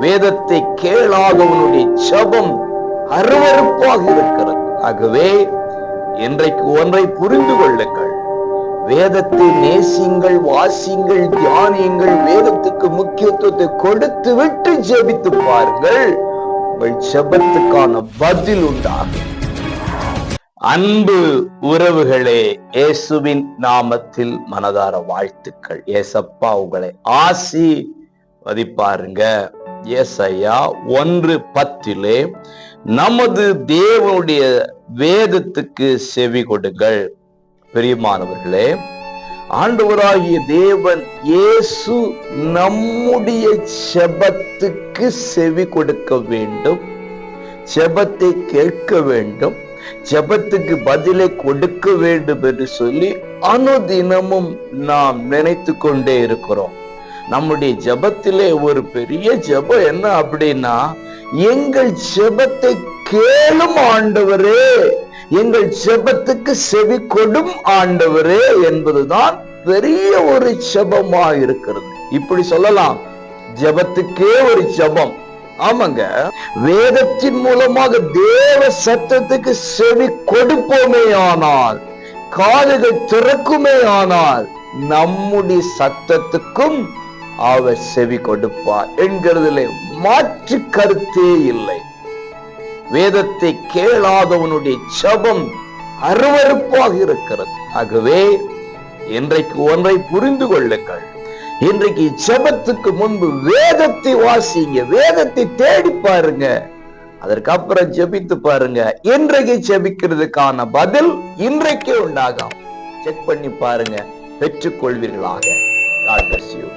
வேதத்தை கேளாதவனுடைய ஜெபம் அருவருப்பாக இருக்கிறது. ஆகவே இன்றைக்கு ஒன்றை புரிந்து கொள்ளுங்கள். வேதத்தை நேசிங்கள், வாசிங்கள், தியானியுங்கள். வேதத்துக்கு முக்கியத்துவத்தை கொடுத்து விட்டு ஜெபித்து பாருங்கள். உங்கள் ஜெபத்துக்கான பதில் உண்டாகும். அன்பு உறவுகளே, இயேசுவின் நாமத்தில் மனதார வாழ்த்துக்கள். ஏசப்பா உங்களை ஆசீர்வதிப்பாருங்க. ஏசாயா 1:10 நமது தேவனுடைய வேதத்துக்கு செவி கொடுங்கள். பிரியமானவர்களே, ஆண்டவராகிய தேவன் இயேசு நம்முடைய ஜெபத்துக்கு செவி கொடுக்க வேண்டும், ஜெபத்தை கேட்க வேண்டும், ஜெபத்துக்கு பதிலை கொடுக்க வேண்டும் என்று சொல்லி அனுதினமும் நாம் நினைத்து கொண்டே இருக்கிறோம். நம்முடைய ஜெபத்திலே ஒரு பெரிய ஜெபம் என்ன அப்படின்னா, எங்கள் ஜெபத்தை கேளும் ஆண்டவரே, எங்கள் ஜெபத்துக்கு செவி கொடும் ஆண்டவரே என்பதுதான் பெரிய ஒரு ஜெபமா இருக்கிறது. இப்படி சொல்லலாம், ஜெபத்துக்கே ஒரு ஜெபம். ஆமாங்க, வேதத்தின் மூலமாக தேவ சத்தத்துக்கு செவி கொடுப்போமே ஆனால், காதுகள் திறக்குமே ஆனால், நம்முடைய சத்தத்துக்கும் அவர் செவி கொடுப்பார் என்கிறதுல மாற்று கருத்தே இல்லை. வேதத்தை கேளாதவனுடைய ஜெபம் அருவருப்பாக இருக்கிறது. ஆகவே இன்றைக்கு ஒன்றை புரிந்து கொள்ளுங்கள். இன்றைக்கு ஜெபத்துக்கு முன்பு வேதத்தை வாசிங்க, வேதத்தை தேடி பாருங்க, அதற்கப்புறம் ஜெபித்து பாருங்க. இன்றைக்கு ஜெபிக்கிறதுக்கான பதில் இன்றைக்கே உண்டாகும். செக் பண்ணி பாருங்க, பெற்றுக்கொள்வீர்களாக. God bless you.